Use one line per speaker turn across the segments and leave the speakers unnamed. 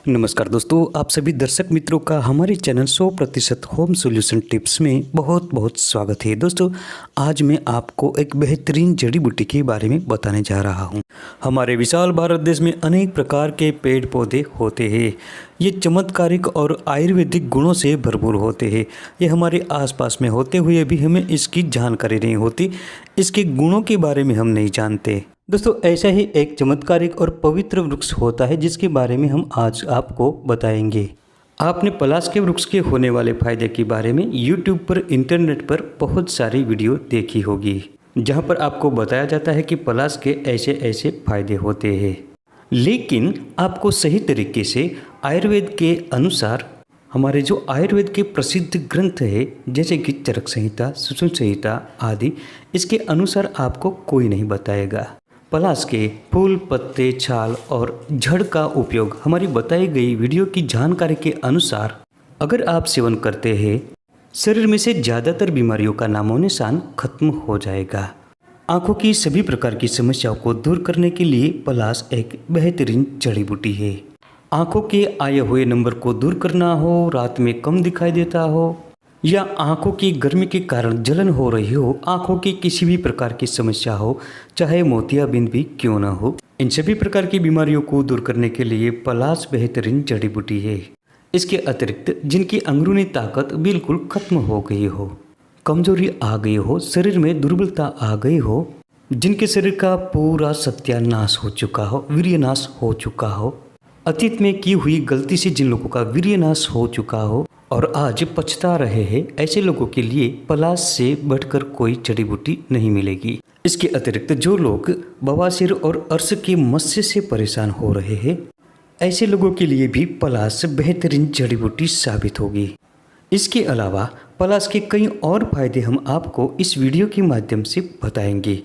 नमस्कार दोस्तों, आप सभी दर्शक मित्रों का हमारे चैनल 100% होम सॉल्यूशन टिप्स में बहुत बहुत स्वागत है। दोस्तों, आज मैं आपको एक बेहतरीन जड़ी बूटी के बारे में बताने जा रहा हूं। हमारे विशाल भारत देश में अनेक प्रकार के पेड़ पौधे होते हैं। ये चमत्कारिक और आयुर्वेदिक गुणों से भरपूर होते हैं। ये हमारे आसपास में होते हुए भी हमें इसकी जानकारी नहीं होती, इसके गुणों के बारे में हम नहीं जानते। दोस्तों, ऐसा ही एक चमत्कारिक और पवित्र वृक्ष होता है जिसके बारे में हम आज आपको बताएंगे। आपने पलाश के वृक्ष के होने वाले फायदे के बारे में YouTube पर, इंटरनेट पर बहुत सारी वीडियो देखी होगी, जहां पर आपको बताया जाता है कि पलाश के ऐसे ऐसे फायदे होते हैं। लेकिन आपको सही तरीके से आयुर्वेद के अनुसार, हमारे जो आयुर्वेद के प्रसिद्ध ग्रंथ है जैसे कि चरक संहिता, सुश्रुत संहिता आदि, इसके अनुसार आपको कोई नहीं बताएगा। पलाश के फूल, पत्ते, छाल और जड़ का उपयोग हमारी बताई गई वीडियो की जानकारी के अनुसार अगर आप सेवन करते हैं, शरीर में से ज़्यादातर बीमारियों का नामो निशान खत्म हो जाएगा। आँखों की सभी प्रकार की समस्याओं को दूर करने के लिए पलाश एक बेहतरीन जड़ी बूटी है। आँखों के आए हुए नंबर को दूर करना हो, रात में कम दिखाई देता हो या आँखों की गर्मी के कारण जलन हो रही हो, आँखों की किसी भी प्रकार की समस्या हो, चाहे मोतियाबिंद भी क्यों ना हो, इन सभी प्रकार की बीमारियों को दूर करने के लिए पलाश बेहतरीन जड़ी बूटी है। इसके अतिरिक्त जिनकी अंदरूनी ताकत बिल्कुल खत्म हो गई हो, कमजोरी आ गई हो, शरीर में दुर्बलता आ गई हो, जिनके शरीर का पूरा सत्यानाश हो चुका हो, वीर्यनाश हो चुका हो, अतीत में की हुई गलती से जिन लोगों का वीर्यनाश हो चुका हो और आज पछता रहे हैं, ऐसे लोगों के लिए पलाश से बढ़कर कोई जड़ी बूटी नहीं मिलेगी। इसके अतिरिक्त जो लोग बवासीर और अर्श के मस्से से परेशान हो रहे हैं, ऐसे लोगों के लिए भी पलाश बेहतरीन जड़ी बूटी साबित होगी। इसके अलावा पलाश के कई और फायदे हम आपको इस वीडियो के माध्यम से बताएंगे।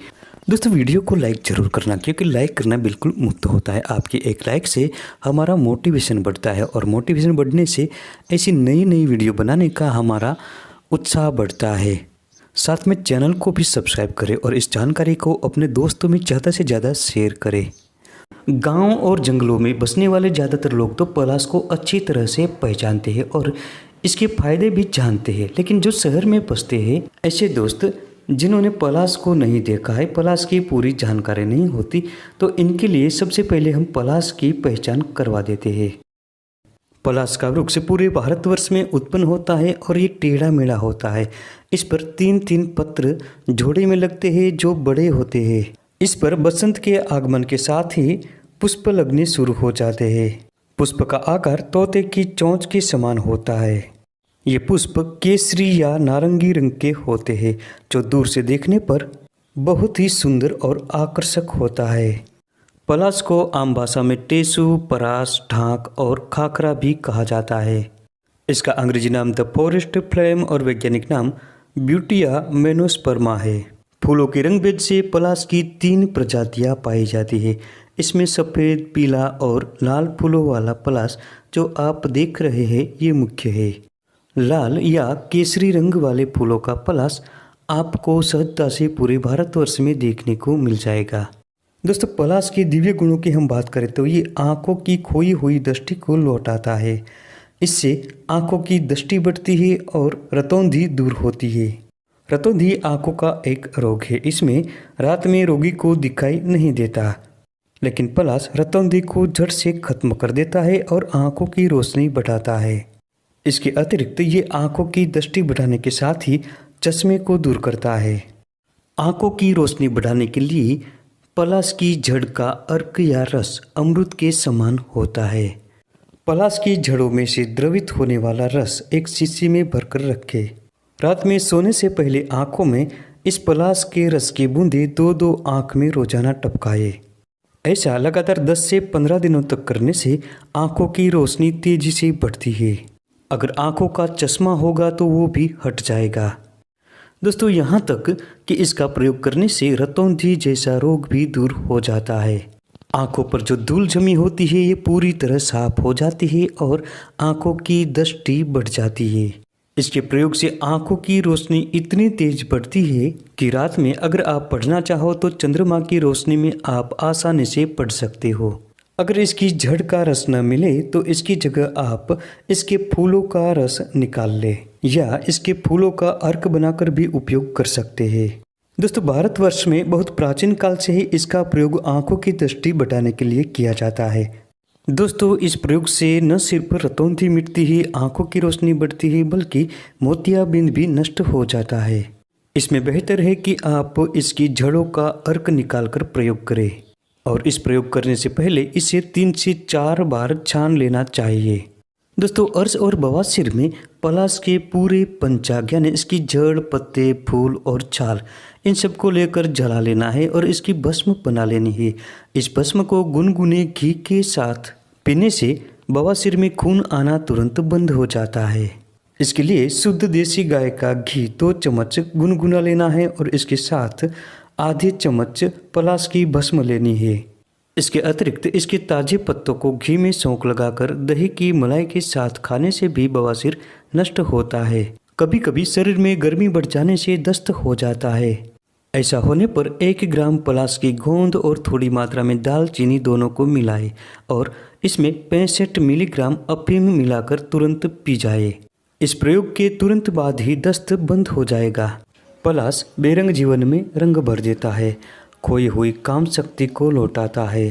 दोस्तों, वीडियो को लाइक ज़रूर करना, क्योंकि लाइक करना बिल्कुल मुफ्त होता है। आपकी एक लाइक से हमारा मोटिवेशन बढ़ता है और मोटिवेशन बढ़ने से ऐसी नई नई वीडियो बनाने का हमारा उत्साह बढ़ता है। साथ में चैनल को भी सब्सक्राइब करें और इस जानकारी को अपने दोस्तों में ज़्यादा से ज़्यादा शेयर करें। गाँव और जंगलों में बसने वाले ज़्यादातर लोग तो पलाश को अच्छी तरह से पहचानते हैं और इसके फायदे भी जानते हैं, लेकिन जो शहर में बसते हैं, ऐसे दोस्त जिन्होंने पलाश को नहीं देखा है, पलाश की पूरी जानकारी नहीं होती, तो इनके लिए सबसे पहले हम पलाश की पहचान करवा देते हैं। पलाश का वृक्ष पूरे भारतवर्ष में उत्पन्न होता है और ये टेढ़ा मेढ़ा होता है। इस पर 3-3 पत्र जोड़े में लगते हैं जो बड़े होते हैं। इस पर बसंत के आगमन के साथ ही पुष्प लगने शुरू हो जाते हैं। पुष्प का आकार तोते की चोंच के समान होता है। ये पुष्प केसरी या नारंगी रंग के होते हैं, जो दूर से देखने पर बहुत ही सुंदर और आकर्षक होता है। पलाश को आम भाषा में टेसू, परास, ढाक और खाखरा भी कहा जाता है। इसका अंग्रेजी नाम द फॉरेस्ट फ्लेम और वैज्ञानिक नाम ब्यूटिया मेनोस्पर्मा है। फूलों के रंग भेद से पलाश की 3 प्रजातियां पाई जाती है। इसमें सफ़ेद, पीला और लाल फूलों वाला पलाश जो आप देख रहे हैं, ये मुख्य है। लाल या केसरी रंग वाले फूलों का पलाश आपको सहजता से पूरे भारतवर्ष में देखने को मिल जाएगा। दोस्तों, पलाश के दिव्य गुणों की हम बात करें तो ये आँखों की खोई हुई दृष्टि को लौटाता है। इससे आँखों की दृष्टि बढ़ती है और रतौंधी दूर होती है। रतौंधी आँखों का एक रोग है। इसमें रात में रोगी को दिखाई नहीं देता, लेकिन पलाश रतौंधी को जड़ से खत्म कर देता है और आँखों की रोशनी बढ़ाता है। इसके अतिरिक्त ये आँखों की दृष्टि बढ़ाने के साथ ही चश्मे को दूर करता है। आँखों की रोशनी बढ़ाने के लिए पलाश की जड़ का अर्क या रस अमृत के समान होता है। पलाश की जड़ों में से द्रवित होने वाला रस एक शीशी में भरकर रखें। रात में सोने से पहले आँखों में इस पलाश के रस की बूंदें 2-2 आँख में रोजाना टपकाएं। ऐसा लगातार 10 से 15 दिनों तक करने से आँखों की रोशनी तेजी से बढ़ती है। अगर आँखों का चश्मा होगा तो वो भी हट जाएगा। दोस्तों, यहाँ तक कि इसका प्रयोग करने से रतौंधी जैसा रोग भी दूर हो जाता है। आँखों पर जो धूल जमी होती है, ये पूरी तरह साफ हो जाती है और आँखों की दृष्टि बढ़ जाती है। इसके प्रयोग से आंखों की रोशनी इतनी तेज बढ़ती है कि रात में अगर आप पढ़ना चाहो तो चंद्रमा की रोशनी में आप आसानी से पढ़ सकते हो। अगर इसकी जड़ का रस न मिले तो इसकी जगह आप इसके फूलों का रस निकाल ले या इसके फूलों का अर्क बनाकर भी उपयोग कर सकते हैं। दोस्तों, भारतवर्ष में बहुत प्राचीन काल से ही इसका प्रयोग आंखों की दृष्टि बढ़ाने के लिए किया जाता है। दोस्तों, इस प्रयोग से न सिर्फ रतौंधी मिटती ही आंखों की रोशनी बढ़ती है बल्कि मोतियाबिंद भी नष्ट हो जाता है। इसमें बेहतर है कि आप इसकी जड़ों का अर्क निकालकर प्रयोग करें और इस प्रयोग करने से पहले इसे 3 से 4 बार छान लेना चाहिए। दोस्तों, अर्श और बवासीर में पलाश के पूरे पंचांग यानी इसकी जड़, पत्ते, फूल और छाल इन सबको लेकर जला लेना है और इसकी भस्म बना लेनी है। इस भस्म को गुनगुने घी के साथ पीने से बवासीर में खून आना तुरंत बंद हो जाता है। इसके लिए शुद्ध देसी गाय का घी 2 चम्मच गुनगुना लेना है और इसके साथ आधे चम्मच पलाश की भस्म लेनी है। इसके अतिरिक्त इसके ताजे पत्तों को घी में सौंफ लगाकर दही की मलाई के साथ खाने से भी बवासीर नष्ट होता है। कभी कभी शरीर में गर्मी बढ़ जाने से दस्त हो जाता है। ऐसा होने पर 1 ग्राम पलाश की गोंद और थोड़ी मात्रा में दालचीनी दोनों को मिलाएं और इसमें 65 मिलीग्राम अफीम मिलाकर तुरंत पी जाए। इस प्रयोग के तुरंत बाद ही दस्त बंद हो जाएगा। पलाश बेरंग जीवन में रंग भर देता है, खोई हुई काम शक्ति को लौटाता है।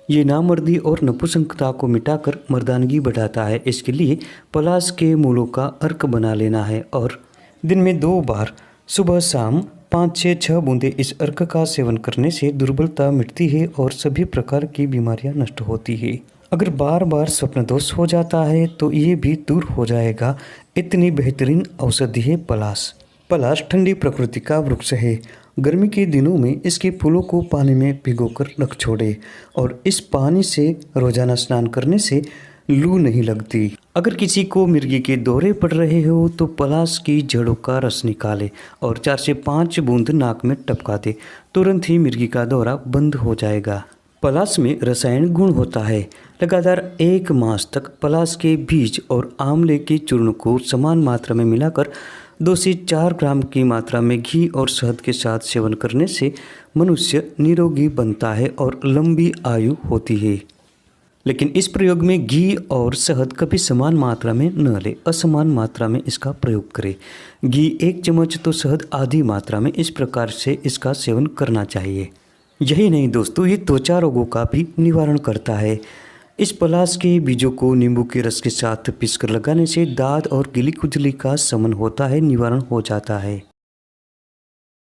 ये नामर्दी और नपुंसकता को मिटाकर मर्दानगी बढ़ाता है। इसके लिए पलाश के मूलों का अर्क बना लेना है और दिन में 2 बार सुबह शाम 5 से 6 बूंदे इस अर्क का सेवन करने से दुर्बलता मिटती है और सभी प्रकार की बीमारियां नष्ट होती है। अगर बार बार स्वप्न दोष हो जाता है तो ये भी दूर हो जाएगा। इतनी बेहतरीन औषधि है पलाश। पलाश ठंडी प्रकृति का वृक्ष है। गर्मी के दिनों में इसके फूलों को पानी में भिगोकर रख छोड़े और इस पानी से रोजाना स्नान करने से लू नहीं लगती। अगर किसी को मिर्गी के दौरे पड़ रहे हो तो पलाश की जड़ों का रस निकाले और 4 से 5 बूंद नाक में टपका दे, तुरंत ही मिर्गी का दौरा बंद हो जाएगा। पलाश में रसायन गुण होता है। लगातार 1 मास तक पलाश के बीज और आंवले के चूर्ण को समान मात्रा में मिलाकर 2 से 4 ग्राम की मात्रा में घी और शहद के साथ सेवन करने से मनुष्य निरोगी बनता है और लंबी आयु होती है। लेकिन इस प्रयोग में घी और शहद कभी समान मात्रा में न ले, असमान मात्रा में इसका प्रयोग करें। घी 1 चम्मच तो शहद आधी मात्रा में, इस प्रकार से इसका सेवन करना चाहिए। यही नहीं दोस्तों, ये त्वचा रोगों का भी निवारण करता है। इस पलाश के बीजों को नींबू के रस के साथ पीसकर लगाने से दाद और गिली खुजली का शमन होता है, निवारण हो जाता है।